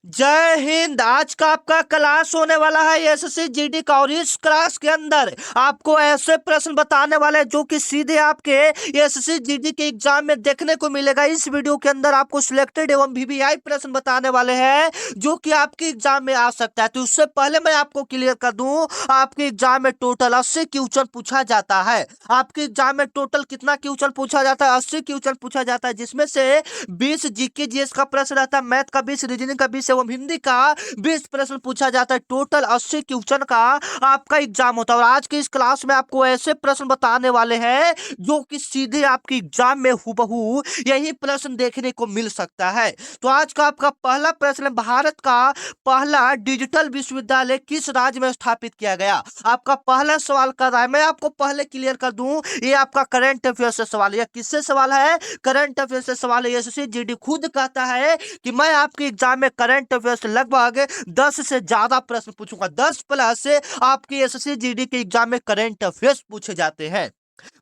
जय हिंद। आज का आपका क्लास होने वाला है एसएससी जीडी का, और इस क्लास के अंदर आपको ऐसे प्रश्न बताने वाले हैं जो कि सीधे आपके एसएससी जीडी के एग्जाम में देखने को मिलेगा। इस वीडियो के अंदर आपको सिलेक्टेड एवं वीवीआई प्रश्न बताने वाले हैं जो कि आपके एग्जाम में आ सकता है। तो उससे पहले मैं आपको क्लियर कर दूं, आपके एग्जाम में टोटल 80 क्वेश्चन पूछा जाता है। आपके एग्जाम में टोटल कितना क्वेश्चन पूछा जाता है? 80 क्वेश्चन पूछा जाता है, जिसमें से 20 जीके जीएस का प्रश्न रहता है, मैथ का 20, रीजनिंग का 20 एवं हिंदी का 20 प्रश्न पूछा जाता है। टोटल 80 क्वेश्चन का आपका एग्जाम होता है। और आज की इस क्लास में आपको ऐसे प्रश्न बताने वाले हैं जो कि सीधे आपके एग्जाम में हूबहू यही प्रश्न देखने को मिल सकता है। तो आज का आपका पहला प्रश्न है, भारत का पहला डिजिटल विश्वविद्यालय किस राज्य में स्थापित किया गया? आपका पहला सवाल कर रहा है। मैं आपको पहले क्लियर कर दूं, ये आपका करंट अफेयर से सवाल है। किससे सवाल है? करंट अफेयर से सवाल है। एसएससी जीडी खुद कहता है कि मैं आपके एग्जाम में करंट अफेयर से लगभग 10 से ज्यादा प्रश्न पूछूंगा। 10 प्लस आपके एसएससी जीडी के एग्जाम में करंट अफेयर्स पूछे जाते हैं।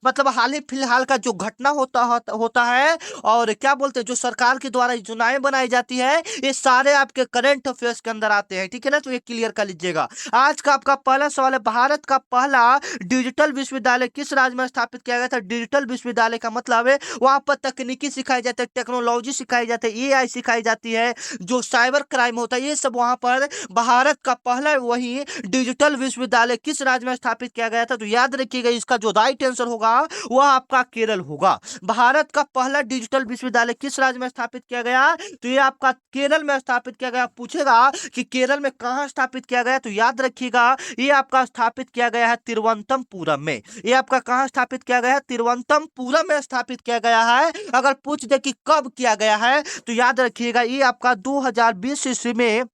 मतलब हाल ही फिलहाल का जो घटना होता है, और क्या बोलते हैं, जो सरकार के द्वारा योजनाएं बनाई जाती है, ये सारे आपके करंट अफेयर्स के अंदर आते हैं। ठीक है ना? तो ये क्लियर कर लीजिएगा। आज का आपका पहला सवाल है, भारत का पहला डिजिटल विश्वविद्यालय किस राज्य में स्थापित किया गया था? डिजिटल विश्वविद्यालय का मतलब है वहां पर तकनीकी सिखाई जाती है, टेक्नोलॉजी सिखाई जाती है, एआई सिखाई जाती है, जो साइबर क्राइम होता है, ये सब वहां पर भारत का पहला वही डिजिटल विश्वविद्यालय किस राज्य में स्थापित किया गया था? तो याद रखिएगा, इसका जो राइट आंसर होगा वह आपका केरल होगा। भारत का पहला डिजिटल विश्वविद्यालय किस राज्य में स्थापित किया गया? तो ये आपका केरल में स्थापित किया गया। पूछेगा कि केरल में कहां स्थापित किया गया, तो याद रखिएगा ये आपका स्थापित किया गया है तिरुवनंतपुरम में। ये आपका कहां स्थापित किया गया है? तिरुवनंतपुरम में स्थापित किया गया है। अगर पूछ दे कि कब किया गया है, तो याद रखिएगा ये आपका 2020 ईस्वी में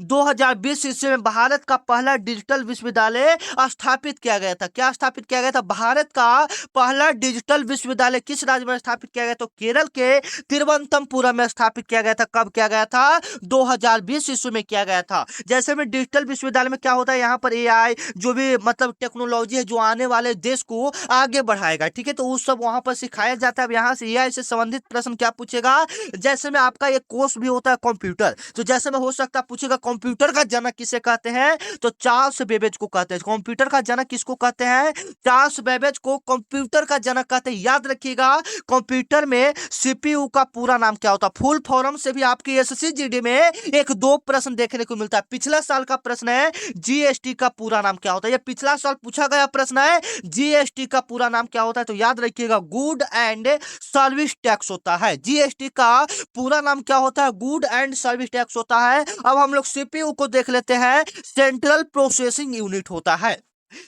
2020 ईस्वी में भारत का पहला डिजिटल विश्वविद्यालय स्थापित किया गया था। क्या स्थापित किया गया था? भारत का पहला डिजिटल विश्वविद्यालय किस राज्य में स्थापित किया गया? तो केरल के तिरुवनंतपुरम में स्थापित किया गया था। कब किया गया था? 2020 ईस्वी में किया गया था। जैसे में डिजिटल विश्वविद्यालय में क्या होता है, यहाँ पर एआई जो भी मतलब टेक्नोलॉजी है जो आने वाले देश को आगे बढ़ाएगा, ठीक है, तो उस सब वहां पर सिखाया जाता है। अब यहाँ से एआई से संबंधित प्रश्न क्या पूछेगा? जैसे में आपका एक कोर्स भी होता है कंप्यूटर, तो जैसे में हो सकता है पूछेगा कंप्यूटर का जनक किसे कहते हैं? तो चार्ल्स बेबेज को कहते हैं। कंप्यूटर का जनक किसको कहते हैं? चार्ल्स बेबेज को कंप्यूटर का जनक कहते हैं। याद रखिएगा, कंप्यूटर में सीपीयू का पूरा नाम क्या होता है? फुल फॉर्म से भी आपकी एसएससी जीडी में एक दो प्रश्न देखने को मिलता है। पिछला साल का प्रश्न है, जीएसटी का पूरा नाम क्या होता है? ये पिछला साल पूछा गया प्रश्न है, जीएसटी का पूरा नाम क्या होता है? तो याद रखिएगा, गुड एंड सर्विस टैक्स होता है। जीएसटी का पूरा नाम क्या होता है? गुड एंड सर्विस टैक्स होता है। अब हम लोग सीपीयू को देख लेते हैं, सेंट्रल प्रोसेसिंग यूनिट होता है।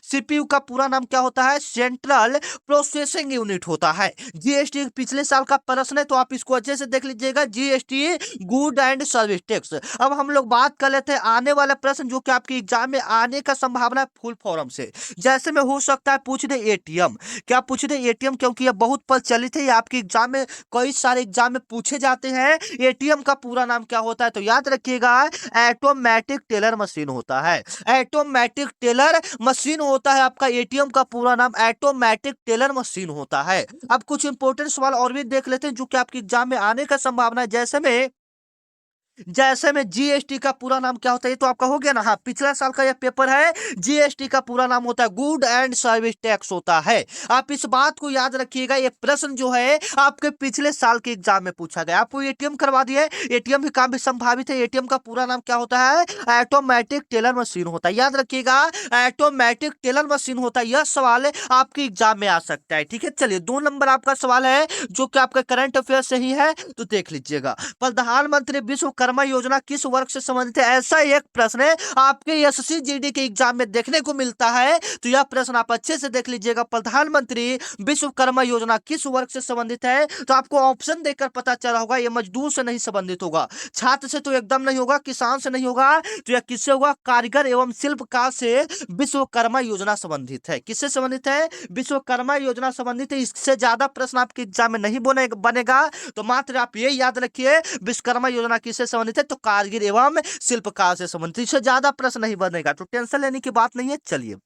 सीपीयू का पूरा नाम क्या होता है? सेंट्रल प्रोसेसिंग यूनिट होता है। जीएसटी पिछले साल का प्रश्न है, तो आप इसको अच्छे से देख लीजिएगा, GST good and service tax. अब हम लोग बात कर लेते हैं आने वाला प्रश्न जो कि आपके एग्जाम में आने का संभावना है फुल फॉर्म से। जैसे में हो सकता है पूछ दे एटीएम। क्या पूछ दे? एटीएम, क्योंकि यह बहुत प्रचलित है, ये आपके एग्जाम में कई सारे एग्जाम में पूछे जाते हैं। एटीएम का पूरा नाम क्या होता है? तो याद रखिएगा, ऑटोमेटिक टेलर मशीन होता है। ऑटोमेटिक टेलर मशीन होता है आपका एटीएम का पूरा नाम, ऑटोमेटिक टेलर मशीन होता है। अब कुछ इंपॉर्टेंट सवाल और भी देख लेते हैं जो कि आपके एग्जाम में आने का संभावना है। जैसे में जीएसटी का पूरा नाम क्या होता है? ये तो आपका हो गया ना। हाँ, पिछला साल का यह पेपर है, जीएसटी का पूरा नाम होता है गुड एंड सर्विस टैक्स होता है। आप इस बात को याद रखिएगा, ये प्रश्न जो है आपके पिछले साल के एग्जाम में पूछा गया। आपको एटीएम करवा दिया, एटीएम भी काम भी संभावित है। एटीएम का पूरा नाम क्या होता है? ऑटोमेटिक टेलर मशीन होता है। याद रखिएगा, ऑटोमेटिक टेलर मशीन होता है। यह सवाल आपके एग्जाम में आ सकता है। ठीक है, चलिए 2 नंबर आपका सवाल है जो कि आपका करंट अफेयर से ही है, तो देख लीजिएगा। प्रधानमंत्री विश्वकर्मा योजना किस वर्ग से संबंधित है? ऐसा एक प्रश्न है आपके एसएससी जीडी के एग्जाम में देखने को मिलता है, तो यह प्रश्न आप अच्छे से देख लीजिएगा। प्रधानमंत्री विश्वकर्मा योजना किस वर्ग से संबंधित है? तो आपको ऑप्शन देखकर पता चला होगा, यह मजदूर से नहीं संबंधित होगा, छात्र से तो एकदम नहीं होगा, किसान से नहीं होगा, तो यह किससे होगा? कारीगर एवं शिल्पकार से विश्वकर्मा योजना संबंधित है। किससे संबंधित है? विश्वकर्मा योजना संबंधित है। इससे ज्यादा प्रश्न आपके एग्जाम में नहीं बनेगा, तो मात्र आप ये याद रखिए, विश्वकर्मा योजना किससे संबंधित है? तो कारीगर एवं शिल्पकार से संबंधित। इससे ज्यादा प्रश्न नहीं बनेगा, तो टेंशन लेने की बात नहीं है। चलिए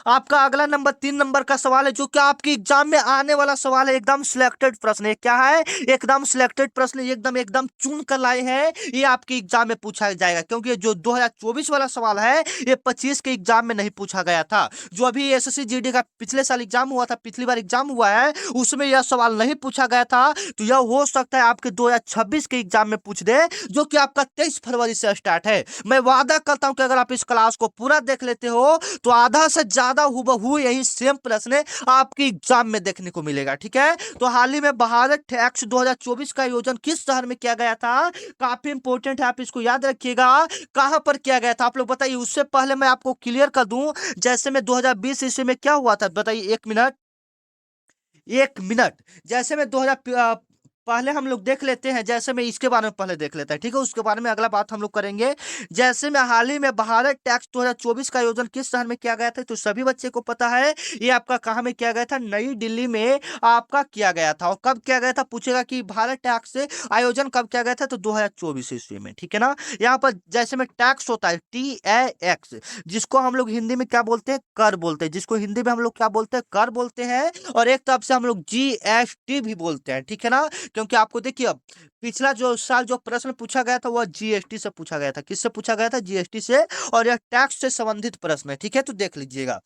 आपका अगला नंबर 3 नंबर का सवाल है जो कि आपके एग्जाम में आने वाला सवाल है। एकदम सिलेक्टेड प्रश्न है। क्या है? एकदम सिलेक्टेड प्रश्न, एकदम एकदम चुन कर लाए हैं। ये आपके एग्जाम में पूछा जाएगा, क्योंकि ये जो 2024 वाला सवाल है ये 25 के एग्जाम में नहीं पूछा गया था। जो अभी एसएससी जीडी का पिछले साल एग्जाम हुआ था, पिछली बार एग्जाम हुआ है, उसमें यह सवाल नहीं पूछा गया था। तो यह हो सकता है आपके 2026 के एग्जाम में पूछ दे, जो कि आपका 23 फरवरी से स्टार्ट है। मैं वादा करता हूं कि अगर आप इस क्लास को पूरा देख लेते हो तो आधा से ज्यादा हूबहू यही सेम प्रश्न आपके एग्जाम में देखने को मिलेगा। ठीक है, तो हाल ही में भारत टैक्स 2024 का आयोजन किस शहर में किया गया था? काफी इंपोर्टेंट है, आप इसको याद रखिएगा। कहां पर किया गया था आप लोग बताइए। उससे पहले मैं आपको क्लियर कर दूं, जैसे में 2020 ईस्वी में क्या हुआ था बताइए। एक मिनट, एक मिनट। जैसे में 2000 पहले हम लोग देख लेते हैं, जैसे में इसके बारे में पहले देख लेते हैं, ठीक है, उसके बारे में अगला बात हम लोग करेंगे। जैसे में हाल ही में भारत टैक्स 2024 का आयोजन किस शहर में किया गया था, तो सभी बच्चे को पता है ये आपका कहाँ में किया गया था, नई दिल्ली में आपका किया गया था। और कब किया गया था पूछेगा कि भारत टैक्स से आयोजन कब किया गया था, तो 2024 ईस्वी में। ठीक है ना, यहाँ पर जैसे में टैक्स होता है TAX, जिसको हम लोग हिंदी में क्या बोलते हैं, कर बोलते हैं, जिसको हिंदी में हम लोग क्या बोलते हैं, कर बोलते हैं। और एक तरफ से हम लोग GST भी बोलते हैं। ठीक है ना, क्योंकि आपको देखिए अब पिछला जो साल जो प्रश्न पूछा गया था वह GST से पूछा गया था। किससे पूछा गया था? GST से। और यह टैक्स से संबंधित प्रश्न है। ठीक है, तो देख लीजिएगा।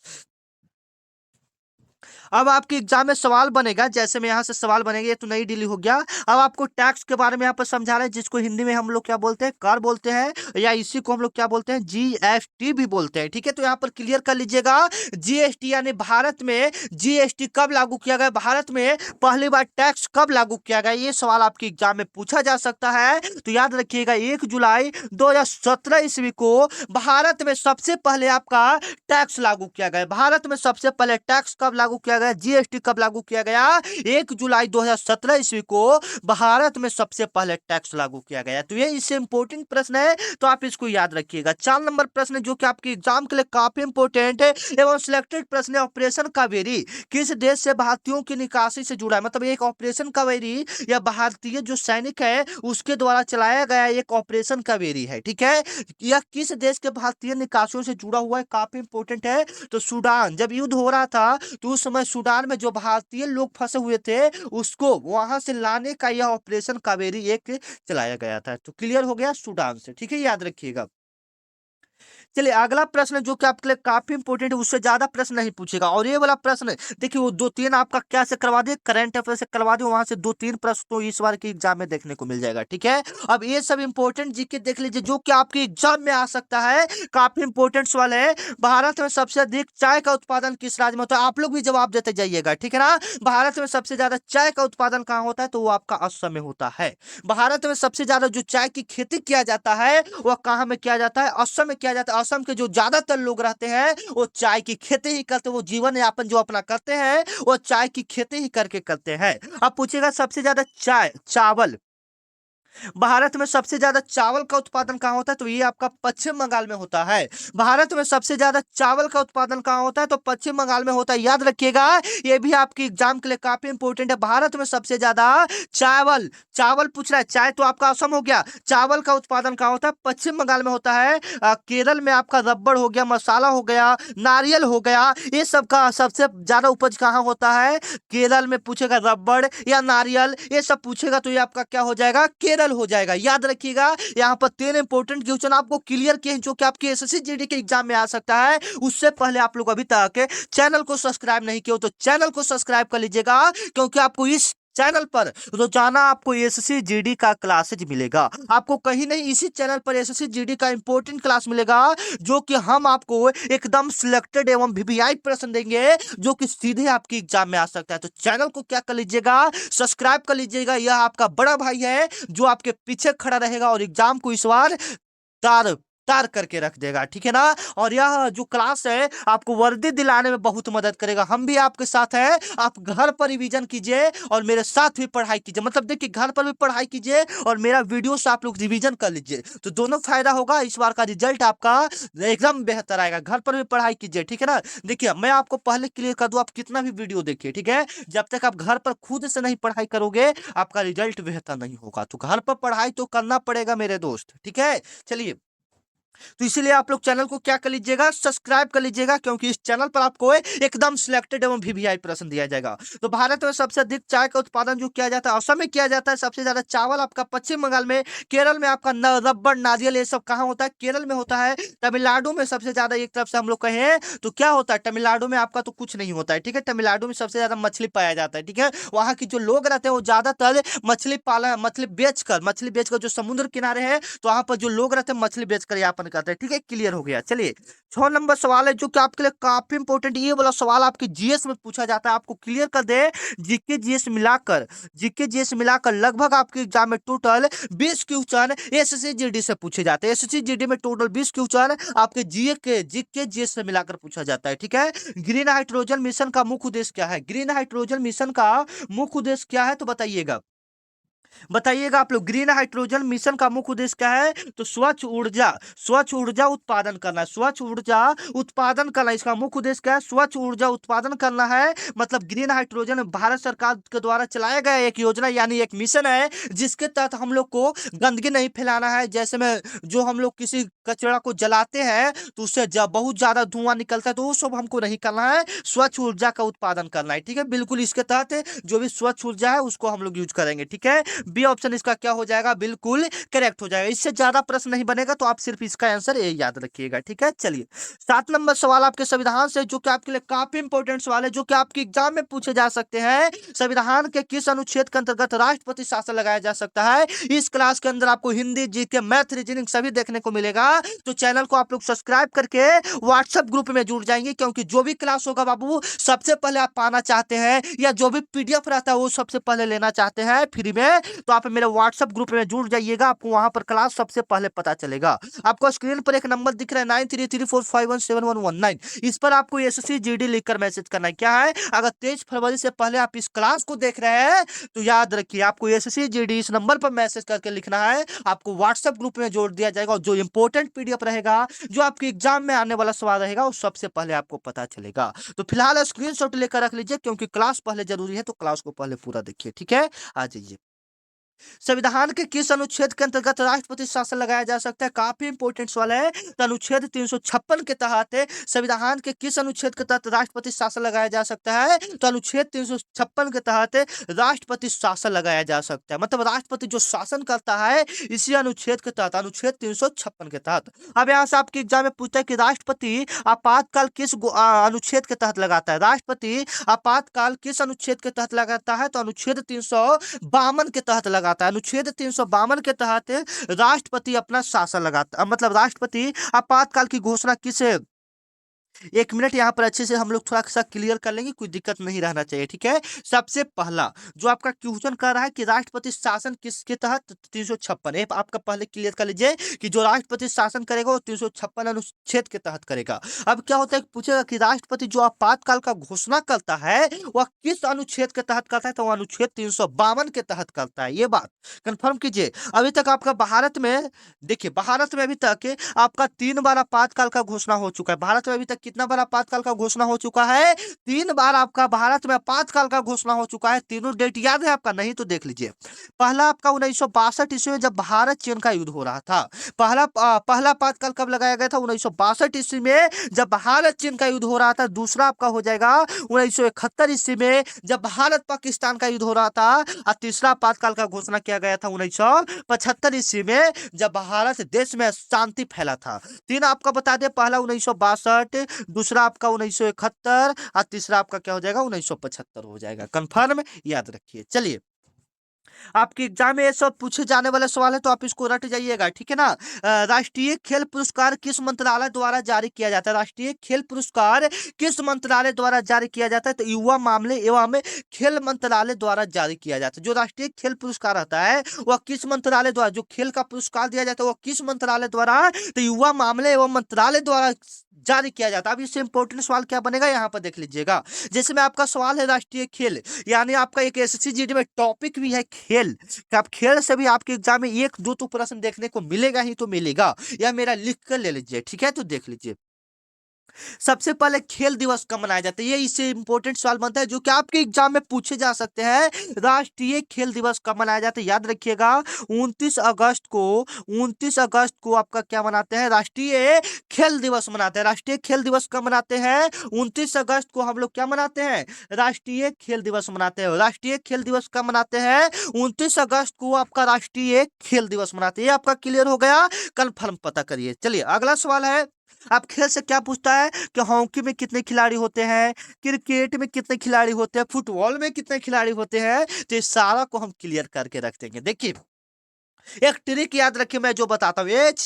अब आपके एग्जाम में सवाल बनेगा, जैसे में यहाँ से सवाल बनेगा, ये तो नई दिल्ली हो गया। अब आपको टैक्स के बारे में यहाँ पर समझा रहे हैं, जिसको हिंदी में हम लोग क्या बोलते हैं, कर बोलते हैं, या इसी को हम लोग क्या बोलते हैं, GST भी बोलते हैं। ठीक है, तो यहाँ पर क्लियर कर लीजिएगा। GST यानी भारत में GST कब लागू किया गया, भारत में पहली बार टैक्स कब लागू किया गया, ये सवाल आपके एग्जाम में पूछा जा सकता है। तो याद रखिएगा 1 जुलाई 2017 ईस्वी को भारत में सबसे पहले आपका टैक्स लागू किया गया। भारत में सबसे पहले टैक्स कब लागू किया गया, GST कब लागू किया गया? 1 जुलाई 2017 ईस्वी को भारत में सबसे पहले टैक्स लागू किया गया। तो ये इससे इंपॉर्टेंट प्रश्न है, तो आप इसको याद रखिएगा। 4 नंबर प्रश्न जो कि आपके एग्जाम के लिए काफी इंपॉर्टेंट है एवं सिलेक्टेड प्रश्न है। ऑपरेशन कावेरी किस देश से भारतीयों की निकासी से जुड़ा है? मतलब एक ऑपरेशन कावेरी या भारतीय जो सैनिक है उसके द्वारा चलाया गया एक ऑपरेशन कावेरी है। ठीक है, यह किस देश के भारतीय निकासियों से जुड़ा हुआ है, काफी इंपॉर्टेंट है। तो सूडान, जब युद्ध हो रहा था तो उस समय सूडान में जो भारतीय लोग फंसे हुए थे उसको वहां से लाने का यह ऑपरेशन कावेरी एक चलाया गया था। तो क्लियर हो गया सूडान से। ठीक है, याद रखिएगा। चलिए अगला प्रश्न जो कि आपके लिए काफी इंपॉर्टेंट है, उससे ज्यादा प्रश्न नहीं पूछेगा। और ये वाला प्रश्न देखिए, वो 2-3 आपका क्या से करवा दिए, करंट अफेयर से करवा दिए, वहां से 2-3 प्रश्न तो इस बार के एग्जाम में देखने को मिल जाएगा। ठीक है, अब ये सब इंपॉर्टेंट जीके देख लीजिए जो कि आपके एग्जाम में आ सकता है। काफी इंपॉर्टेंट सवाल है। भारत में सबसे अधिक चाय का उत्पादन किस राज्य में होता है? आप लोग भी जवाब देते जाइएगा। ठीक है ना, भारत में सबसे ज्यादा चाय का उत्पादन कहाँ होता है, तो वो आपका असम में होता है। भारत में सबसे ज्यादा जो चाय की खेती किया जाता है वह कहाँ में किया जाता है, असम में किया जाता है। असम के जो ज्यादातर लोग रहते हैं वो चाय की खेती ही करते हैं, वो जीवन यापन जो अपना करते हैं वो चाय की खेती ही करके करते हैं। अब पूछेगा सबसे ज्यादा चाय चावल, भारत में सबसे ज्यादा चावल का उत्पादन कहाँ होता है, तो ये आपका पश्चिम बंगाल में होता है। भारत में सबसे ज्यादा चावल का उत्पादन कहाँ होता है, तो पश्चिम बंगाल में होता है। याद रखिएगा, ये भी आपके एग्जाम के लिए काफी इंपॉर्टेंट है। भारत में सबसे ज्यादा चावल, चावल पूछ रहा है, चाय तो आपका असम हो गया, चावल का उत्पादन कहाँ होता है, पश्चिम बंगाल में होता है। केरल में आपका रबड़ हो गया, मसाला हो गया, नारियल हो गया, ये सब का सबसे ज्यादा उपज कहाँ होता है, केरल में। पूछेगा रबड़ या नारियल ये सब पूछेगा तो ये आपका क्या हो जाएगा, केरल हो जाएगा। याद रखिएगा, यहाँ पर 3 इंपॉर्टेंट क्वेश्चन आपको क्लियर किए हैं जो कि आपके एसएससी जीडी के एग्जाम में आ सकता है। उससे पहले आप लोग अभी तक चैनल को सब्सक्राइब नहीं किया हो तो चैनल को सब्सक्राइब कर लीजिएगा, क्योंकि आपको इस चैनल पर रोजाना आपको एसएससी जीडी का क्लासेज मिलेगा। आपको कहीं नहीं, इसी चैनल पर एसएससी जीडी का इंपॉर्टेंट क्लास मिलेगा, जो कि हम आपको एकदम सिलेक्टेड एवं वीवीआई प्रश्न देंगे जो कि सीधे आपके एग्जाम में आ सकता है। तो चैनल को क्या कर लीजिएगा, सब्सक्राइब कर लीजिएगा। यह आपका बड़ा भाई है जो आपके पीछे खड़ा रहेगा और एग्जाम को इस बार तार तार करके रख देगा। ठीक है ना, और यह जो क्लास है आपको वर्दी दिलाने में बहुत मदद करेगा। हम भी आपके साथ हैं, आप घर पर रिवीजन कीजिए और मेरे साथ भी पढ़ाई कीजिए। मतलब देखिए, घर पर भी पढ़ाई कीजिए और मेरा वीडियो से आप लोग रिवीजन कर लीजिए, तो दोनों फायदा होगा। इस बार का रिजल्ट आपका एकदम बेहतर आएगा। घर पर भी पढ़ाई कीजिए, ठीक है ना। देखिए, मैं आपको पहले क्लियर कर दूं, आप कितना भी वीडियो देखिए, ठीक है, जब तक आप घर पर खुद से नहीं पढ़ाई करोगे आपका रिजल्ट बेहतर नहीं होगा। तो घर पर पढ़ाई तो करना पड़ेगा मेरे दोस्त, ठीक है। चलिए तो इसीलिए आप लोग चैनल को क्या कर लीजिएगा, सब्सक्राइब कर लीजिएगा, क्योंकि इस चैनल पर आपको एकदम सिलेक्टेड एवं वीवीआई प्रश्न दिया जाएगा। तो भारत में सबसे अधिक चाय का उत्पादन जो किया जाता है असम में किया जाता है, सबसे ज्यादा चावल आपका पश्चिम बंगाल में, केरल में आपका रबड़ नारियल ये सब कहाँ होता है, केरल में होता है। तमिलनाडु में सबसे ज्यादा, एक तरफ से हम लोग कहें तो क्या होता है, तमिलनाडु में आपका तो कुछ नहीं होता है, ठीक है। तमिलनाडु में सबसे ज्यादा मछली पाया जाता है, ठीक है। वहाँ की जो लोग रहते हैं वो ज्यादातर मछली बेचकर जो समुद्र किनारे है, तो वहां पर जो लोग रहते हैं मछली बेचकर यापन करते हैं, ठीक है। क्लियर हो गया। चलिए 6 नंबर सवाल है जो कि आपके लिए काफी इंपॉर्टेंट, ये वाला सवाल आपके जीएस में पूछा जाता है, आपको क्लियर कर दे। जीके जीएस मिलाकर लगभग आपके एग्जाम में टोटल 20 क्वेश्चन एसएससी से पूछे जाते हैं। एसएससी में टोटल 20 क्वेश्चन आपके जीके जीएस से मिलाकर पूछा जाता है, ठीक है। ग्रीन हाइड्रोजन मिशन का मुख्य उद्देश्य क्या है, ग्रीन हाइड्रोजन मिशन का मुख्य उद्देश्य क्या है, तो बताइएगा। बताइएगा आप लोग, ग्रीन हाइड्रोजन मिशन का मुख्य उद्देश्य क्या है, तो स्वच्छ ऊर्जा उत्पादन करना है, स्वच्छ ऊर्जा उत्पादन करना, इसका मुख्य उद्देश्य क्या है, स्वच्छ ऊर्जा उत्पादन करना है। मतलब ग्रीन हाइड्रोजन भारत सरकार के द्वारा चलाया गया एक योजना यानी एक मिशन है, जिसके तहत हम लोग को गंदगी नहीं फैलाना है। जैसे में जो हम लोग किसी कचरा को जलाते हैं तो उससे बहुत ज्यादा धुआं निकलता है, तो वो सब हमको नहीं करना है, स्वच्छ ऊर्जा का उत्पादन करना है, ठीक है। बिल्कुल इसके तहत जो भी स्वच्छ ऊर्जा है उसको हम लोग यूज करेंगे, ठीक है। बी ऑप्शन इसका क्या हो जाएगा, बिल्कुल करेक्ट हो जाएगा। इससे ज्यादा प्रश्न नहीं बनेगा, तो आप सिर्फ इसका आंसर ये याद रखिएगा, ठीक है। चलिए 7 नंबर सवाल आपके संविधान से, जो कि आपके लिए काफी इंपॉर्टेंट सवाल है, जो कि आपके एग्जाम में पूछे जा सकते हैं। संविधान के किस अनुच्छेद के अंतर्गत राष्ट्रपति शासन लगाया जा सकता है। इस क्लास के अंदर आपको हिंदी, जीके, मैथ, रीजनिंग सभी देखने को मिलेगा। तो चैनल को आप लोग सब्सक्राइब करके व्हाट्सएप ग्रुप में जुड़ जाएंगे, क्योंकि जो भी क्लास होगा बाबू सबसे पहले आप पाना चाहते हैं, या जो भी पीडीएफ रहता है वो सबसे पहले लेना चाहते हैं फ्री में, तो आप मेरे व्हाट्सएप ग्रुप में जुड़ जाइएगा, आपको वहां पर क्लास सबसे पहले पता चलेगा। आपको स्क्रीन पर एक नंबर दिख रहा है 9334517119, इस पर आपको एसएससी जीडी लिखकर मैसेज करना है। क्या है, अगर 23 फरवरी से पहले आप इस क्लास को देख रहे हैं तो याद रखिए आपको एसएससी जीडी इस नंबर पर मैसेज करके लिखना है, आपको व्हाट्सएप ग्रुप में जोड़ दिया जाएगा, और जो इंपॉर्टेंट पीडीएफ रहेगा, जो आपके एग्जाम में आने वाला सवाल रहेगा, वो सबसे पहले आपको पता चलेगा। तो फिलहाल स्क्रीनशॉट लेकर रख लीजिए, क्योंकि क्लास पहले जरूरी है, तो क्लास को पहले पूरा देखिए, ठीक है। आ जाइए, संविधान के किस अनुच्छेद के अंतर्गत राष्ट्रपति शासन लगाया जा सकता है, काफी इंपॉर्टेंट सवाल है। तो अनुच्छेद 356 के तहत संविधान के किस अनुच्छेद के तहत राष्ट्रपति शासन लगाया जा सकता है, तो अनुच्छेद 356 के तहत राष्ट्रपति शासन लगाया जा सकता है। मतलब राष्ट्रपति जो शासन करता है इसी अनुच्छेद के तहत, अनुच्छेद 356 के तहत। अब यहाँ से आपके एग्जाम में पूछता है कि राष्ट्रपति आपातकाल किस अनुच्छेद के तहत लगाता है, राष्ट्रपति आपातकाल किस अनुच्छेद के तहत लगाता है, तो अनुच्छेद 352 के तहत लगाता है। अनुच्छेद 352 के तहत राष्ट्रपति अपना शासन लगाता, मतलब राष्ट्रपति आपातकाल की घोषणा किस, एक मिनट यहाँ पर अच्छे से हम लोग थोड़ा सा क्लियर कर लेंगे, कोई दिक्कत नहीं रहना चाहिए, ठीक है। सबसे पहला जो आपका क्वेश्चन कर रहा है कि राष्ट्रपति शासन किसके तहत, 356, आपका पहले क्लियर कर लीजिए कि जो राष्ट्रपति शासन करेगा वो 356 अनुच्छेद के तहत करेगा। अब क्या होता है, पूछेगा कि राष्ट्रपति जो आपातकाल का घोषणा करता है वह किस अनुच्छेद के तहत करता है, तो वह अनुच्छेद 352 के तहत करता है। ये बात कंफर्म कीजिए। अभी तक आपका भारत में, देखिए भारत में अभी तक आपका 3 बार आपातकाल का घोषणा हो चुका है। भारत में अभी तक कितना बार आपातकाल का घोषणा हो चुका है, 3 बार आपका भारत में आपातकाल का घोषणा हो चुका है। तीनों डेट याद है आपका, नहीं तो देख लीजिए। पहला आपका 1962 ईस्वी में जब भारत चीन का युद्ध हो रहा था, पहला आपातकाल कब लगाया गया था, 1962 ईस्वी में जब भारत चीन का युद्ध हो रहा था। दूसरा आपका हो जाएगा 1971 ईस्वी में जब भारत पाकिस्तान का युद्ध हो रहा था। और तीसरा आपातकाल का घोषणा किया गया था 1975 ईस्वी में जब भारत देश में शांति फैला था। तीन आपका बता दे, पहला 1962, दूसरा आपका 1971 और तीसरा आपका क्या हो जाएगा 1975 हो जाएगा। कंफर्म याद रखिए। चलिए आपके एग्जाम में ये सब पूछे जाने वाले सवाल है, तो आप इसको रट जाइएगा, ठीक है ना। राष्ट्रीय खेल पुरस्कार किस मंत्रालय द्वारा जारी किया जाता है, राष्ट्रीय खेल पुरस्कार किस मंत्रालय द्वारा जारी किया जाता है, तो युवा मामले एवं खेल मंत्रालय द्वारा जारी किया जाता है। जो राष्ट्रीय खेल पुरस्कार आता है वह किस मंत्रालय द्वारा, जो खेल का पुरस्कार दिया जाता है वह किस मंत्रालय द्वारा, तो युवा मामले एवं मंत्रालय द्वारा जारी किया जाता है। अब इससे इंपॉर्टेंट सवाल क्या बनेगा यहाँ पर देख लीजिएगा। जैसे में आपका सवाल है राष्ट्रीय खेल, यानी आपका एक एसएससी जीडी में टॉपिक भी है खेल, कि आप खेल से भी आपके एग्जाम में एक दो तो प्रश्न देखने को मिलेगा ही तो मिलेगा, या मेरा लिख कर ले लीजिए, ठीक है। तो देख लीजिए सबसे पहले खेल दिवस कब मनाया जाता है, ये इससे इंपॉर्टेंट सवाल बनता है जो कि आपके एग्जाम में पूछे जा सकते हैं। राष्ट्रीय खेल दिवस कब मनाया जाता है, याद रखिएगा 29 अगस्त को। 29 अगस्त को आपका क्या मनाते हैं, राष्ट्रीय खेल दिवस मनाते हैं। राष्ट्रीय खेल दिवस कब मनाते हैं, 29 अगस्त को हम लोग क्या मनाते हैं, राष्ट्रीय खेल दिवस मनाते हैं। राष्ट्रीय खेल दिवस कब मनाते हैं, 29 अगस्त को आपका राष्ट्रीय खेल दिवस मनाते हैं। ये आपका क्लियर हो गया, कन्फर्म पता करिए। चलिए अगला सवाल है, अब खेल से क्या पूछता है कि हॉकी में कितने खिलाड़ी होते हैं, क्रिकेट में कितने खिलाड़ी होते हैं, फुटबॉल में कितने खिलाड़ी होते हैं। तो इस सारा को हम क्लियर करके रख देंगे। देखिए एक ट्रिक याद रखिए, मैं जो बताता हूँ, एच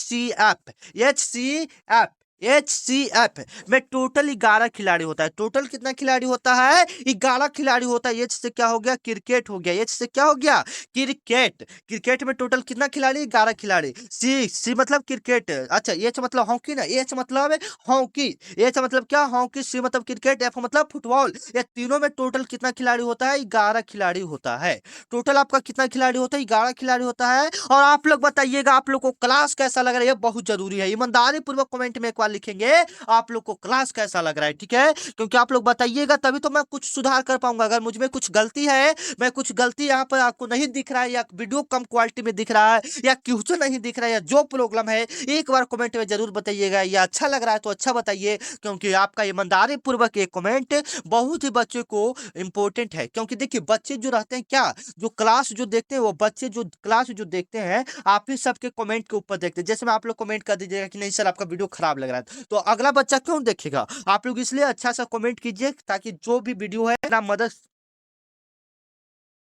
सी एफ में टोटल 11 खिलाड़ी होता है। टोटल कितना खिलाड़ी होता है, 11 खिलाड़ी होता है। एच से क्या हो गया, क्रिकेट हो गया। एच से क्या हो गया, क्रिकेट। क्रिकेट में टोटल कितना खिलाड़ी, 11 खिलाड़ी। सी मतलब क्रिकेट, अच्छा एच मतलब हॉकी ना, एच मतलब हॉकी। एच मतलब क्या, हॉकी। सी मतलब क्रिकेट, एफ मतलब फुटबॉल। ये तीनों में टोटल कितना खिलाड़ी होता है, 11 खिलाड़ी होता है। टोटल आपका कितना खिलाड़ी होता है, 11 खिलाड़ी होता है। और आप लोग बताइएगा आप लोग को क्लास कैसा लग रहा है, ये बहुत जरूरी है। ईमानदारी पूर्वक कमेंट में एक बार लिखेंगे आप लोग को क्लास कैसा लग रहा है, ठीक है। क्योंकि आप लोग बताइएगा तभी तो मैं कुछ सुधार कर पाऊंगा। अगर मुझ में कुछ गलती है, मैं कुछ गलती यहाँ पर आपको नहीं दिख रहा है, या वीडियो कम क्वालिटी में दिख रहा है, या क्वेश्चन नहीं दिख रहा है, या जो प्रॉब्लम है, एक बार कमेंट में जरूर बताइएगा। या अच्छा लग रहा है तो अच्छा बताइए, क्योंकि आपका ईमानदारी पूर्वक एक कमेंट बहुत ही बच्चे को इंपॉर्टेंट है। क्योंकि देखिए बच्चे जो रहते हैं क्या, जो क्लास जो देखते हैं, वो बच्चे जो क्लास जो देखते हैं, आप ही सबके कमेंट के ऊपर देखते हैं। जैसे मैं आप लोग कमेंट कर दीजिएगा कि नहीं सर आपका वीडियो खराब लग रहा है, तो अगला बच्चा क्यों देखेगा। आप लोग इसलिए अच्छा सा कमेंट कीजिए ताकि जो भी वीडियो है ना मदद।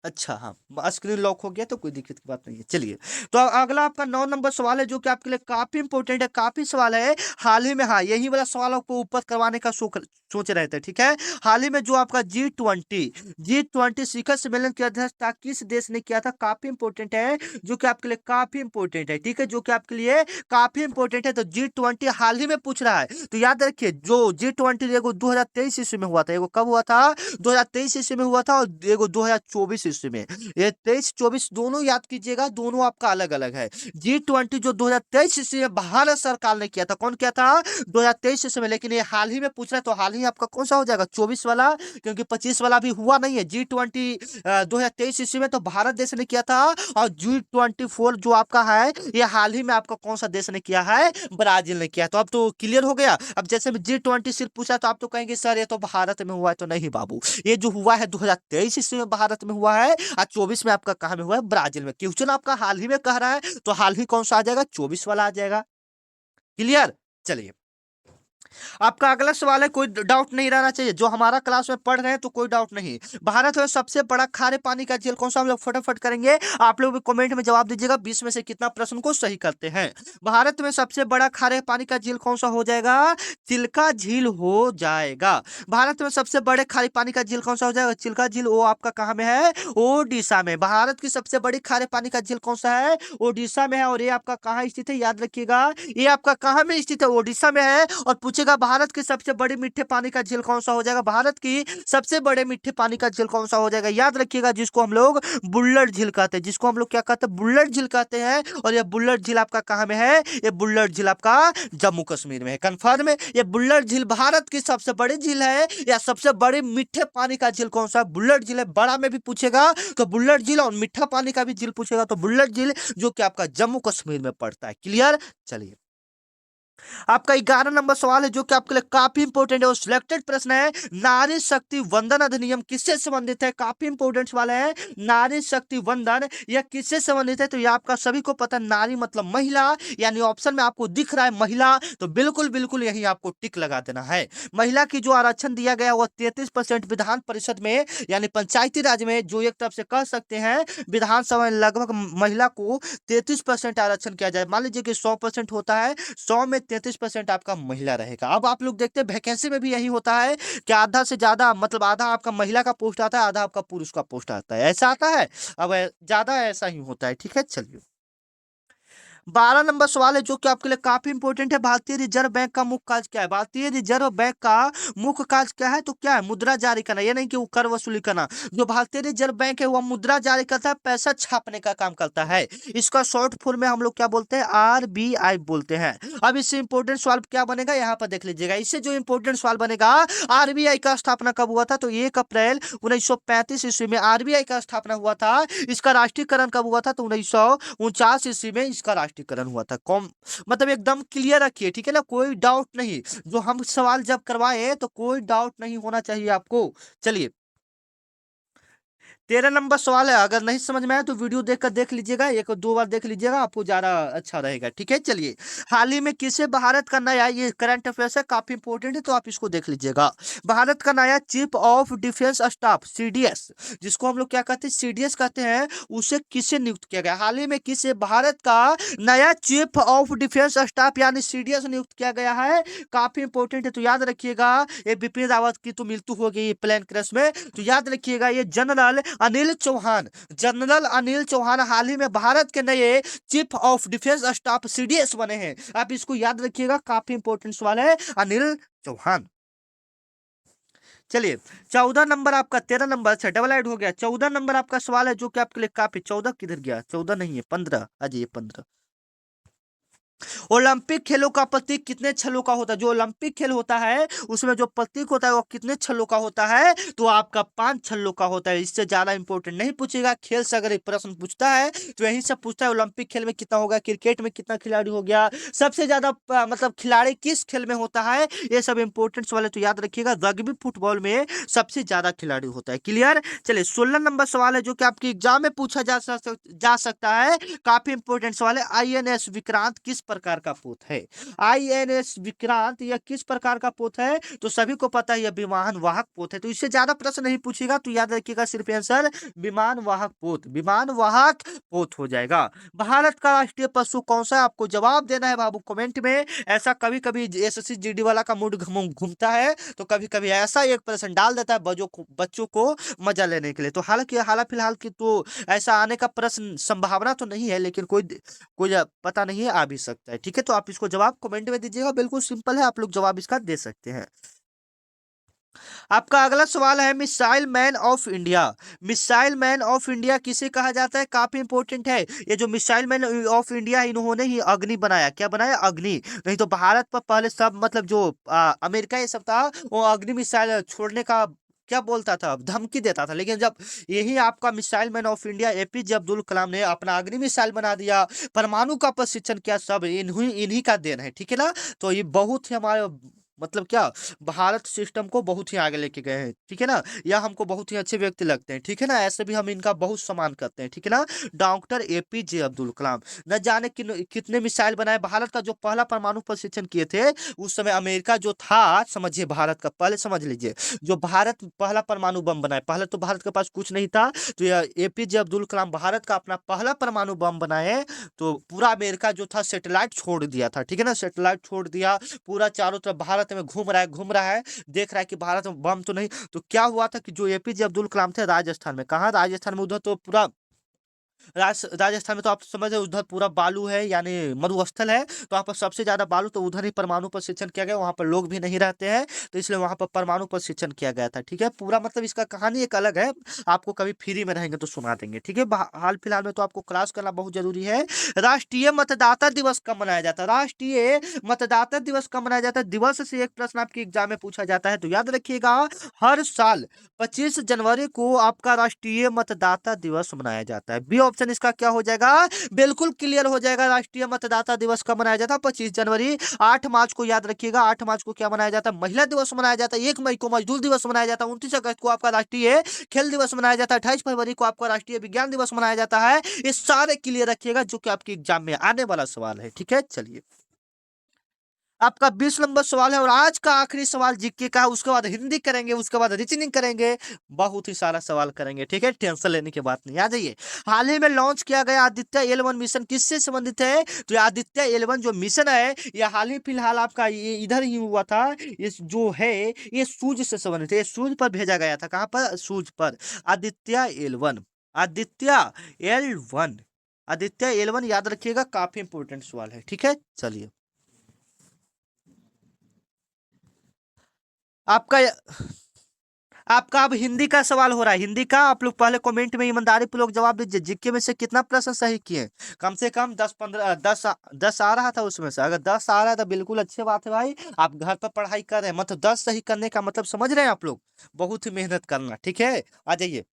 अच्छा हाँ, स्क्रीन लॉक हो गया तो कोई दिक्कत की बात नहीं है। चलिए तो अगला आपका 9 नंबर सवाल है जो कि आपके लिए काफी इंपॉर्टेंट है, काफी सवाल है हाल ही में। हाँ यही वाला सवाल आपको ऊपर करवाने का सोच रहे थे, ठीक है। हाल ही में जो आपका G20 शिखर सम्मेलन की अध्यक्षता किस देश ने किया था, काफी इंपॉर्टेंट है, जो कि आपके लिए काफी इंपॉर्टेंट है, ठीक है, जो कि आपके लिए काफी इंपॉर्टेंट है। तो G20 हाल ही में पूछ रहा है, तो याद रखिए जो G20 एगो 2023 ईस्वी में हुआ था, एगो कब हुआ था, 2023 ईस्वी में हुआ था, और एगो 2024 ईस्वी में। ये 23-24 दोनों याद कीजिएगा, दोनों आपका अलग अलग है। G20 जो 2023 ईस्वी में भारत सरकार ने किया था, कौन किया था, 2023 ईस्वी में। लेकिन ये हाल ही में पूछ रहा है, तो हाल ही आपका कौन सा हो जाएगा, 24 वाला, क्योंकि 25 वाला भी हुआ नहीं है। G20 2023 ईस्वी में तो भारत देश ने किया था, और G24 जो आपका है ये हाल ही में आपका कौन सा देश ने किया है, ब्राजील ने किया। तो अब तो क्लियर हो गया। अब जैसे G20 सिर्फ पूछा तो आप तो कहेंगे सर ये तो भारत में हुआ है, तो नहीं बाबू, ये जो हुआ है 2023 ईस्वी में भारत में हुआ है, और 24 में आपका कहाँ में हुआ है, ब्राजील में। क्वेश्चन आपका हाल ही में कह रहा है, तो हाल ही कौन सा आ जाएगा, 24 वाला आ जाएगा। क्लियर। चलिए आपका अगला सवाल है, कोई डाउट नहीं रहना चाहिए, जो हमारा क्लास में पढ़ रहे हैं तो कोई डाउट नहीं। भारत में सबसे बड़ा खारे पानी का झील कौन सा, हम लोग फटाफट करेंगे। आप लोग भी कमेंट में जवाब दीजिएगा 20 में से कितना प्रश्न को सही करते हैं। भारत में सबसे बड़ा खारे पानी का झील कौन सा हो जाएगा, चिल्का झील हो जाएगा। भारत में सबसे बड़े खारे पानी का झील कौन सा हो जाएगा, चिल्का झील। वो आपका कहाँ में है, ओडिशा में। भारत की सबसे बड़ी खारे पानी का झील कौन सा है, ओडिशा में है। और ये आपका कहाँ स्थित है, याद रखिएगा, ये आपका कहाँ में स्थित है, ओडिशा में है। और पूछेगा भारत की सबसे बड़ी मीठे पानी का झील कौन सा हो जाएगा, भारत की सबसे बड़े मीठे पानी का झील कौन सा हो जाएगा, याद रखिएगा, जिसको हम लोग बुल्लट झील कहते हैं, जिसको हम लोग क्या कहते हैं, बुल्लट झील कहते हैं। और ये बुल्लट झील आपका कहाँ में है, ये बुल्लट झील आपका जम्मू कश्मीर में है। कंफर्म है, ये बुल्लट झील भारत की सबसे बड़ी झील है, या सबसे बड़ी मीठे पानी का झील कौन सा, बुल्लट झील है। बड़ा में भी पूछेगा तो बुल्लट झील, और मीठा पानी का भी झील पूछेगा तो बुल्लट झील, जो कि आपका जम्मू कश्मीर में पड़ता है। क्लियर। चलिए आपका 11 नंबर सवाल है जो कि आपके लिए काफी इंपॉर्टेंट है, वो सिलेक्टेड प्रश्न है। नारी शक्ति वंदन अधिनियम किससे संबंधित है, काफी इंपॉर्टेंट सवाल है। नारी शक्ति वंदन यह किससे संबंधित है, तो ये आपका सभी को पता है, नारी मतलब महिला, यानी ऑप्शन में आपको दिख रहा है महिला, तो बिल्कुल बिल्कुल यही आपको टिक लगा देना है। महिला की जो आरक्षण दिया गया वो 33% विधान परिषद में, यानी पंचायती राज में, जो एक तरफ से कह सकते हैं विधानसभा में लगभग महिला को 33% आरक्षण किया जाए। मान लीजिए कि 100% होता है, 100 में 33% आपका महिला रहेगा। अब आप लोग देखते हैं वैकेंसी में भी यही होता है कि आधा से ज्यादा, मतलब आधा आपका महिला का पोस्ट आता है, आधा आपका पुरुष का पोस्ट आता है, ऐसा आता है। अब ज्यादा ऐसा ही होता है, ठीक है। चलिए 12 नंबर सवाल है जो कि आपके लिए काफी इंपॉर्टेंट है। भारतीय रिजर्व बैंक का मुख्य कार्य क्या है? भारतीय रिजर्व बैंक का मुख्य कार्य क्या है? तो क्या है? मुद्रा जारी करना। ये नहीं कि वो कर वसूली करना। जो भारतीय रिजर्व बैंक है वह मुद्रा जारी करता है, पैसा छापने का काम करता है। इसका शॉर्ट फॉर्म में हम लोग क्या बोलते हैं? आरबीआई बोलते हैं। अब इससे इंपॉर्टेंट सवाल क्या बनेगा यहाँ पर देख लीजिएगा। इससे जो इंपॉर्टेंट सवाल बनेगा, आरबीआई का स्थापना कब हुआ था? तो 1 अप्रैल 1935 ईस्वी में आरबीआई का स्थापना हुआ था। इसका राष्ट्रीयकरण कब हुआ था? तो 1949 ईस्वी में इसका राष्ट्रीयकरण हुआ था। कॉम मतलब एकदम क्लियर रखिए, ठीक है ना, कोई डाउट नहीं। जो हम सवाल जब करवाए तो कोई डाउट नहीं होना चाहिए आपको। चलिए, 13 नंबर सवाल है। अगर नहीं समझ में आया तो वीडियो देखकर देख लीजिएगा, एक दो बार देख लीजिएगा, आपको ज्यादा अच्छा रहेगा। ठीक है, चलिए। हाल ही में किसे भारत का नया, ये करंट अफेयर्स है, काफी इंपॉर्टेंट है तो आप इसको देख लीजिएगा। भारत का नया chief of defence staff CDS, जिसको हम लोग क्या कहते हैं? सीडीएस कहते हैं। उसे किसे नियुक्त किया गया? हाल ही में किसे भारत का नया चीफ ऑफ डिफेंस स्टाफ यानी सीडीएस नियुक्त किया गया है? काफी इंपॉर्टेंट है तो याद रखिएगा। ये बिपिन रावत की तो मृत्यु हो गई प्लेन क्रैश में, तो याद रखिएगा ये जनरल अनिल चौहान, जनरल अनिल चौहान हाल ही में भारत के नए chief of defence staff CDS बने हैं। आप इसको याद रखिएगा, काफी इंपॉर्टेंट सवाल है, अनिल चौहान। चलिए, 14 नंबर आपका, 13 नंबर से डबल ऐड हो गया। 14 नंबर आपका सवाल है जो कि आपके लिए काफी, 14 किधर गया? 14 नहीं है, 15 आ जाइए, 15। ओलंपिक खेलों का प्रतीक कितने छल्लों का होता है? जो ओलंपिक खेल होता है उसमें जो प्रतीक होता है वो कितने छल्लों का होता है? तो आपका 5 छल्लों का होता है। इससे ज्यादा इंपॉर्टेंट नहीं पूछेगा। खेल से अगर एक प्रश्न पूछता है तो यही सब पूछता है। ओलंपिक खेल में कितना होगा, क्रिकेट में कितना खिलाड़ी हो गया, सबसे ज्यादा मतलब खिलाड़ी किस खेल में होता है, ये सब इंपॉर्टेंट वाले तो याद रखिएगा। रग्बी फुटबॉल में सबसे ज्यादा खिलाड़ी होता है। क्लियर? चलिए, 16 नंबर सवाल है जो कि आपके एग्जाम में पूछा जा सकता है। काफी इंपॉर्टेंट सवाल है। आईएनएस विक्रांत किस प्रकार का पोत है? आईएनएस विक्रांत यह किस प्रकार का पोत है? तो सभी को पता है यह विमान वाहक पोत है। तो इससे ज्यादा प्रश्न नहीं पूछेगा तो याद रखिएगा सिर्फ आंसर विमान वाहक पोत, विमान वाहक पोत हो जाएगा। भारत का राष्ट्रीय पशु कौन सा है? आपको जवाब देना है बाबू कमेंट में। ऐसा कभी कभी एसएससी जीडी वाला का मूड घूमता है तो कभी कभी ऐसा एक प्रश्न डाल देता है बच्चों को मजा लेने के लिए। तो हालांकि हाल फिलहाल की तो ऐसा आने का प्रश्न संभावना तो नहीं है, लेकिन कोई कोई पता नहीं है, आ भी सकता है। ठीक है, तो आप इसको जवाब कमेंट में दीजिएगा, बिल्कुल सिंपल है, आप लोग जवाब इसका दे सकते हैं। आपका अगला सवाल है, missile man of India. Missile man of India किसे कहा जाता है? काफी इंपॉर्टेंट है। ये जो मिसाइल मैन ऑफ इंडिया, इन्होंने ही अग्नि बनाया। क्या बनाया? अग्नि। नहीं तो भारत पर पहले सब मतलब जो अमेरिका ये सब था, वो अग्नि मिसाइल छोड़ने का क्या बोलता था, धमकी देता था। लेकिन जब यही आपका missile man of India APJ Abdul Kalam ने अपना अग्नि मिसाइल बना दिया, परमाणु का प्रशिक्षण किया, सब इन्हीं इन्हीं का देन है। ठीक है ना? तो ये बहुत ही हमारे मतलब क्या, भारत सिस्टम को बहुत ही आगे लेके गए हैं। ठीक है ना? या हमको बहुत ही अच्छे व्यक्ति लगते हैं। ठीक है ना? ऐसे भी हम इनका बहुत सम्मान करते हैं। ठीक है ना? डॉक्टर एपीजे अब्दुल कलाम न जाने कितने मिसाइल बनाए। भारत का जो पहला परमाणु परीक्षण किए थे उस समय अमेरिका जो था, समझिए भारत का, पहले समझ लीजिए, जो भारत पहला परमाणु बम बनाए, पहले तो भारत के पास कुछ नहीं था, तो यह एपीजे अब्दुल कलाम भारत का अपना पहला परमाणु बम बनाए तो पूरा अमेरिका जो था सेटेलाइट छोड़ दिया था। ठीक है ना? सेटेलाइट छोड़ दिया, पूरा चारों तरफ भारत में घूम रहा है, देख रहा है कि भारत में बम तो नहीं। तो क्या हुआ था कि जो एपीजे अब्दुल कलाम थे राजस्थान में, कहा राजस्थान में, उधर तो पूरा राजस्थान में तो आप समझ रहे हो, उधर पूरा बालू है यानी मरुस्थल है, तो वहाँ पर सबसे ज्यादा बालू, तो उधर ही परमाणु प्रशिक्षण किया गया। वहाँ पर लोग भी नहीं रहते हैं तो इसलिए वहाँ पर परमाणु प्रशिक्षण किया गया था। ठीक है, पूरा मतलब इसका कहानी एक अलग है, आपको कभी फ्री में रहेंगे तो सुना देंगे। ठीक है, हाल फिलहाल में तो आपको क्लास करना बहुत जरूरी है। राष्ट्रीय मतदाता दिवस कब मनाया जाता है? राष्ट्रीय मतदाता दिवस कब मनाया जाता है? दिवस से एक प्रश्न आपके एग्जाम में पूछा जाता है, तो याद रखिएगा, हर साल 25 जनवरी को आपका राष्ट्रीय मतदाता दिवस मनाया जाता है। बी ऑप्शन इसका क्या हो जाएगा? बिल्कुल क्लियर हो जाएगा। राष्ट्रीय मतदाता दिवस कब मनाया जाता है? 25 जनवरी। 8 मार्च को याद रखिएगा, 8 मार्च को क्या मनाया जाता है? महिला दिवस मनाया जाता है। 1 मई को मजदूर दिवस मनाया जाता है। 29 अगस्त को आपका राष्ट्रीय खेल दिवस मनाया जाता है। 28 फरवरी को आपका राष्ट्रीय विज्ञान दिवस मनाया जाता है। ये सारे क्लियर रखिएगा जो कि आपके एग्जाम में आने वाला सवाल है। ठीक है, चलिए, आपका 20 नंबर सवाल है और आज का आखिरी सवाल जीके का है। उसके बाद हिंदी करेंगे, उसके बाद रीजनिंग करेंगे, बहुत ही सारा सवाल करेंगे। ठीक है, टेंशन लेने की बात नहीं। आ जाइए, हाल ही में लॉन्च किया गया आदित्य एल1 मिशन किससे संबंधित है? तो ये आदित्य एल1 जो मिशन है, ये हाल ही फिलहाल आपका ये इधर ही हुआ था। ये जो है ये सूर्य से संबंधित है। ये सूर्य पर भेजा गया था। कहाँ पर? सूर्य पर। Aditya L1, Aditya L1 Aditya L1 याद रखिएगा, काफी इंपॉर्टेंट सवाल है। ठीक है, चलिए आपका आपका अब हिंदी का सवाल हो रहा है। हिंदी का आप लोग पहले कमेंट में ईमानदारी पूर्वक जवाब दीजिए। जीके में से कितना प्रश्न सही किए? कम से कम 10-15, 10 आ रहा था उसमें से। अगर 10 आ रहा है तो बिल्कुल अच्छी बात है भाई, आप घर पर पढ़ाई कर रहे हैं। मतलब 10 सही करने का मतलब समझ रहे हैं आप लोग, बहुत ही मेहनत करना। ठीक है, आ जाइए।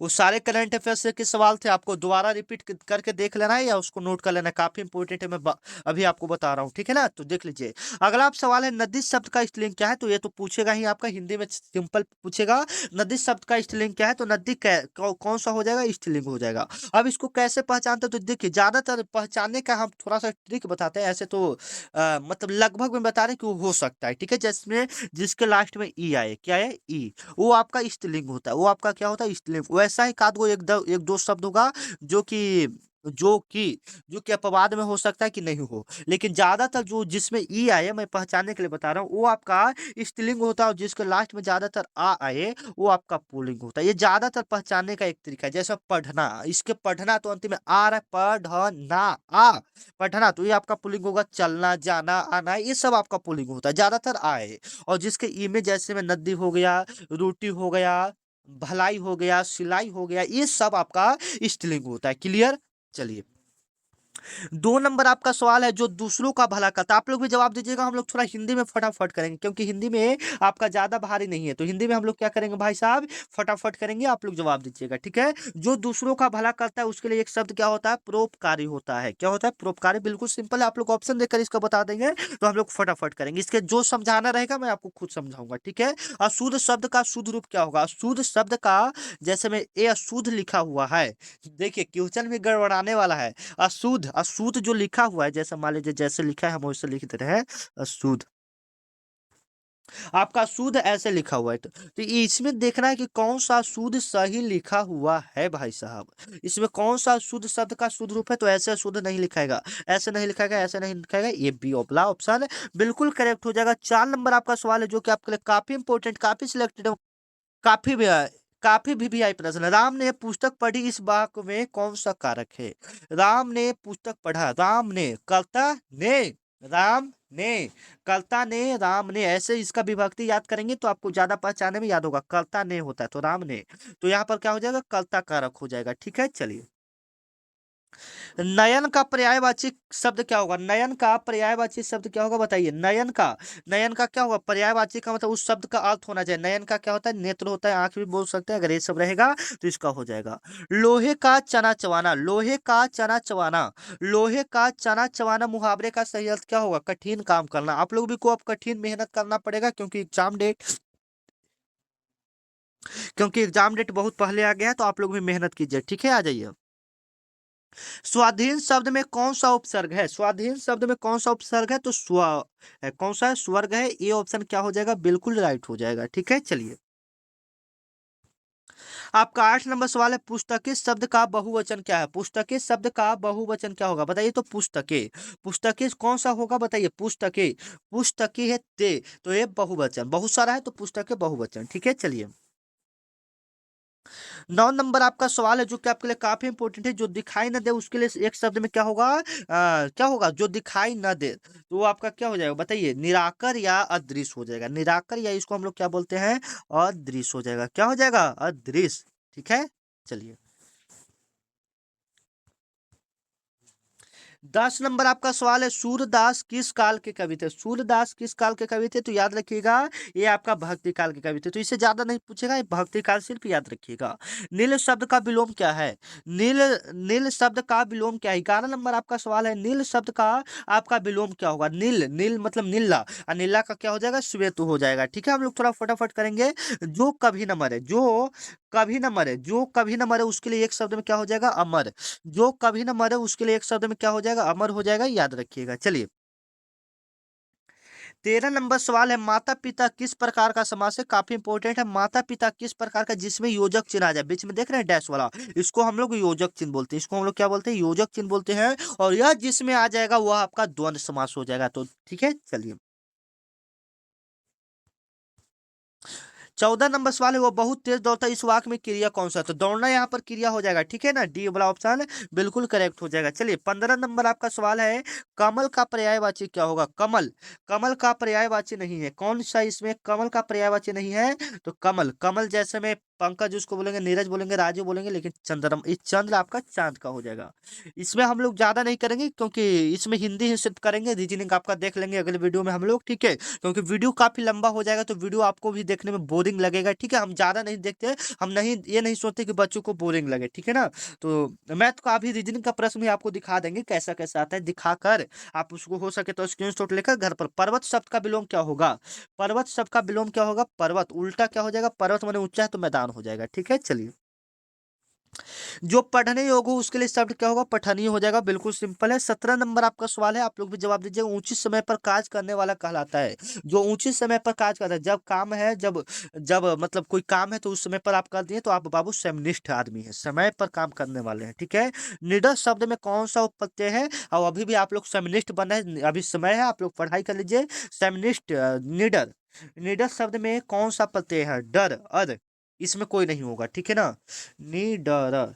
वो सारे करंट अफेयर्स के सवाल थे, आपको दोबारा रिपीट करके देख लेना है या उसको नोट कर लेना है, काफी इंपॉर्टेंट है। मैं अभी आपको बता रहा हूँ, ठीक है ना, तो देख लीजिए। अगला आप सवाल है, नदी शब्द का स्त्रीलिंग क्या है? तो ये तो पूछेगा ही आपका, हिंदी में सिंपल पूछेगा। नदी शब्द का स्त्रीलिंग क्या है? तो नदी कौन सा हो जाएगा? स्त्रीलिंग हो जाएगा। अब इसको कैसे पहचानते हैं? तो देखिए, ज्यादातर पहचानने का हम थोड़ा सा ट्रिक बताते हैं। ऐसे तो मतलब लगभग में बता रहे हैं कि वो हो सकता है। ठीक है, जिसमें जिसके लास्ट में ई आए, क्या है? ई, वो आपका स्त्रीलिंग होता है। वो आपका क्या होता है? स्त्रीलिंग। वैसा ही एक एक दो शब्द होगा जो कि जो कि जो कि अपवाद में हो सकता है कि नहीं हो, लेकिन ज्यादातर जो जिसमें ई आए, मैं पहचानने के लिए बता रहा हूँ, वो आपका स्त्रीलिंग होता है। और जिसके लास्ट में ज्यादातर आ आए, वो आपका पुल्लिंग होता है। ये ज्यादातर पहचानने का एक तरीका है। जैसे पढ़ना, इसके पढ़ना तो अंतिम में आ रहा है, पढ़ना, आ, पढ़ना, तो ये आपका पुल्लिंग होगा। चलना, जाना, आना, ये सब आपका पुल्लिंग होता है, ज्यादातर आए। और जिसके ई में, जैसे में नदी हो गया, रोटी हो गया, भलाई हो गया, सिलाई हो गया, ये सब आपका स्त्रीलिंग होता है। क्लियर? चलिए, 2 नंबर आपका सवाल है, जो दूसरों का भला करता है। आप लोग भी जवाब दीजिएगा। हम लोग थोड़ा हिंदी में फटाफट करेंगे, क्योंकि हिंदी में आपका ज्यादा भारी नहीं है। तो हिंदी में हम लोग क्या करेंगे भाई साहब? फटाफट करेंगे, आप लोग जवाब दीजिएगा। ठीक है, जो दूसरों का भला करता है, उसके लिए एक शब्द क्या होता है? परोपकारी होता है। क्या होता है? परोपकारी। बिल्कुल सिंपल है, आप लोग ऑप्शन देकर इसको बता देंगे तो हम लोग फटाफट करेंगे। इसके जो समझाना रहेगा मैं आपको खुद समझाऊंगा। ठीक है, अशुद्ध शब्द का शुद्ध रूप क्या होगा? अशुद्ध शब्द का, जैसे में ए अशुद्ध लिखा हुआ है, देखिए क्वेश्चन भी गड़बड़ाने वाला है। अशुद्ध, अशुद्ध जो लिखा हुआ है, जैसे मान लीजिए जैसे लिखा है हम वैसे लिख दे रहे हैं। अशुद्ध, आपका शुद्ध ऐसे लिखा हुआ है। तो इसमें देखना है कि कौन सा शुद्ध सही लिखा हुआ है भाई साहब। इसमें कौन सा शुद्ध शब्द का शुद्ध रूप है? तो ऐसे शुद्ध नहीं लिखाएगा, ऐसे नहीं लिखाएगा, ऐसे नहीं लिखाएगा। ये बी ओपला ऑप्शन बिल्कुल करेक्ट हो जाएगा। 4 नंबर आपका सवाल है, जो कि आपके लिए काफी इंपॉर्टेंट, काफी सिलेक्टेड, काफी भी काफी भी आई प्रश्न है। राम ने पुस्तक पढ़ी, इस वाक्य में कौन सा कारक है? राम ने पुस्तक पढ़ा, राम ने, कर्ता ने, राम ने, कर्ता ने, राम ने, ऐसे इसका विभक्ति याद करेंगे तो आपको ज्यादा पहचाने में याद होगा। कर्ता ने होता है तो राम ने, तो यहाँ पर क्या हो जाएगा? कर्ता कारक हो जाएगा। ठीक है, चलिए। नयन का पर्यायवाची शब्द क्या होगा? नयन का पर्यायवाची शब्द क्या होगा? बताइए। नयन का क्या होगा? पर्यायवाची का मतलब उस शब्द का अर्थ होना चाहिए। नयन का क्या होता है? नेत्र होता है, आंख भी बोल सकते हैं। अगर ये सब रहेगा तो इसका हो जाएगा। लोहे का चना चबाना, लोहे का चना चबाना, लोहे का चना चबाना मुहावरे का सही अर्थ क्या होगा? कठिन काम करना। आप लोग भी को अब कठिन मेहनत करना पड़ेगा, क्योंकि एग्जाम डेट बहुत पहले आ गया है, तो आप लोग भी मेहनत कीजिए। ठीक है, आ जाइए। स्वाधीन शब्द में कौन सा उपसर्ग है? स्वाधीन शब्द में कौन सा उपसर्ग है? तो स्व है। कौन सा है? स्वर्ग है। ये ऑप्शन क्या हो जाएगा? बिल्कुल राइट हो जाएगा। ठीक है, चलिए। आपका 8 नंबर सवाल है, पुस्तके शब्द का बहुवचन क्या है? पुस्तके शब्द का बहुवचन क्या होगा? बताइए। तो पुस्तके, पुस्तके कौन सा होगा? बताइए। पुस्तके, पुस्तके है ते, तो ये बहुवचन, बहुत सारा है तो पुस्तके बहुवचन। ठीक है, चलिए। 9 नंबर आपका सवाल है, जो कि आपके लिए काफी इंपॉर्टेंट है। जो दिखाई न दे, उसके लिए एक शब्द में क्या होगा? क्या होगा? जो दिखाई न दे, तो वो आपका क्या हो जाएगा? बताइए। निराकर या अदृश्य हो जाएगा। निराकर, या इसको हम लोग क्या बोलते हैं? अदृश्य हो जाएगा। क्या हो जाएगा? अदृश्य। ठीक है, चलिए। 10 नंबर आपका सवाल है, सूरदास किस काल के कवि थे? सूरदास किस काल के कवि थे? तो याद रखिएगा, ये आपका भक्ति काल के कवि थे। तो इससे ज्यादा नहीं पूछेगा, ये भक्ति काल सिर्फ याद रखिएगा। नील शब्द का विलोम क्या है? नील, नील शब्द का विलोम क्या है? 11 नंबर आपका सवाल है, नील शब्द का आपका विलोम क्या होगा? नील, नील मतलब नीला, और नीला का क्या हो जाएगा? श्वेत हो जाएगा। ठीक है, हम लोग थोड़ा फटाफट करेंगे। जो कभी न मरे, जो कभी न मरे, जो कभी न मरे, उसके लिए एक शब्द में क्या हो जाएगा? अमर। जो कभी न मरे, उसके लिए एक शब्द में क्या हो जाएगा? अमर हो जाएगा। याद रखिएगा। चलिए। 13 नंबर सवाल है, माता पिता किस प्रकार का समास है? काफी इंपॉर्टेंट है। माता पिता किस प्रकार का, जिसमें योजक चिन्ह आ जाए, बीच में देख रहे हैं डैश वाला, इसको हम लोग योजक चिन्ह बोलते हैं। इसको हम लोग क्या बोलते हैं? योजक चिन्ह बोलते हैं। और यह जिसमें आ जाएगा वह आपका द्वंद्व समास हो जाएगा। तो ठीक है, चलिए। 14 नंबर सवाल है, वो बहुत तेज दौड़ता है, इस वाक्य में क्रिया कौन सा है? तो दौड़ना यहाँ पर क्रिया हो जाएगा, ठीक है ना, डी वाला ऑप्शन बिल्कुल करेक्ट हो जाएगा। चलिए 15 नंबर आपका सवाल है, कमल का पर्यायवाची क्या होगा? कमल, कमल का पर्यायवाची नहीं है, कौन सा इसमें कमल का पर्यायवाची नहीं है? तो कमल, कमल जैसे में पंकज उसको बोलेंगे, नीरज बोलेंगे, राजू बोलेंगे, लेकिन चंद्रम, इस चंद्र आपका चांद का हो जाएगा। इसमें हम लोग ज्यादा नहीं करेंगे क्योंकि इसमें हिंदी ही सिर्फ करेंगे, रीजनिंग आपका देख लेंगे अगले वीडियो में हम लोग, ठीक है, क्योंकि वीडियो काफी लंबा हो जाएगा तो वीडियो आपको भी देखने में बोरिंग लगेगा, ठीक है, हम ज्यादा नहीं देखते, हम नहीं ये नहीं सोचते कि बच्चों को बोरिंग लगे, ठीक है ना। तो मैथ का अभी रीजनिंग का प्रश्न भी आपको दिखा देंगे कैसा कैसा आता है, दिखाकर आप उसको हो सके तो स्क्रीनशॉट लेकर घर पर। पर्वत शब्द का विलोम क्या होगा? पर्वत शब्द का विलोम क्या होगा? पर्वत उल्टा क्या हो जाएगा? पर्वत माने ऊंचा है तो मैदान हो जाएगा, ठीक है। चलिए, जो पढ़ने योग्य हो उसके लिए शब्द क्या होगा? पठनीय हो जाएगा, बिल्कुल सिंपल है। 17 नंबर आपका सवाल है, आप लोग भी जवाब दीजिए। ऊंची समय पर कार्य करने वाला कहलाता है, जो ऊंची समय पर कार्य करता है, जब काम है, जब जब मतलब कोई काम है तो उस समय पर आप कर दिए तो आप बाबू स्वनिष्ठ आदमी है, समय पर काम करने वाले हैं, ठीक है। निडर शब्द में कौन सा उपप्रत्यय है? और अभी भी आप लोग स्वनिष्ठ बने, अभी समय है, आप लोग पढ़ाई कर लीजिए। स्वनिष्ठ, निडर, निडर शब्द में कौन सा प्रत्यय है? डर, अर, इसमें कोई नहीं होगा, ठीक है ना। निडर,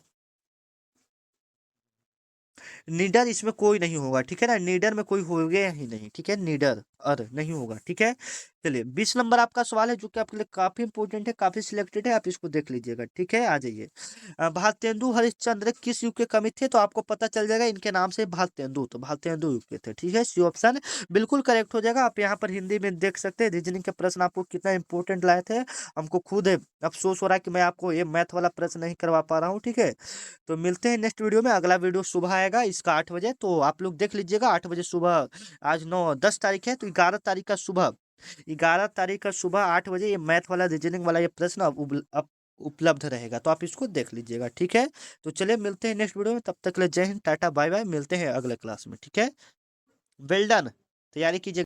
निडर इसमें कोई नहीं होगा, ठीक है ना, निडर में कोई होगा ही नहीं, ठीक है, निडर अर नहीं होगा, ठीक है। चलिए 20 नंबर आपका सवाल है जो कि आपके लिए काफी इंपॉर्टेंट है, काफी सिलेक्टेड है, आप इसको देख लीजिएगा, ठीक है। आ जाइए, भारतेंदु हरिश्चंद्र किस युग के कवि थे? तो आपको पता चल जाएगा इनके नाम से, भारतेंदु, तो भारतेंदु युग के थे, ठीक है, सी ऑप्शन बिल्कुल करेक्ट हो जाएगा। आप यहाँ पर हिंदी में देख सकते हैं रीजनिंग के प्रश्न आपको कितना इंपॉर्टेंट लाए थे, हमको खुद अफसोस हो रहा है कि मैं आपको ये मैथ वाला प्रश्न नहीं करवा पा रहा हूँ, ठीक है। तो मिलते हैं नेक्स्ट वीडियो में, अगला वीडियो सुबह आएगा इसका 8 बजे, तो आप लोग देख लीजिएगा 8 बजे सुबह। आज 9 10 तारीख है तो 11 तारीख का सुबह, 11 तारीख का सुबह 8 बजे ये मैथ वाला रीजनिंग वाला ये प्रश्न अब उपलब्ध रहेगा, तो आप इसको देख लीजिएगा, ठीक है। तो चलिए मिलते हैं नेक्स्ट वीडियो में, तब तक के लिए जय हिंद, टाटा बाय बाय, मिलते हैं अगले क्लास में, ठीक है। वेल डन, तैयारी कीजिए।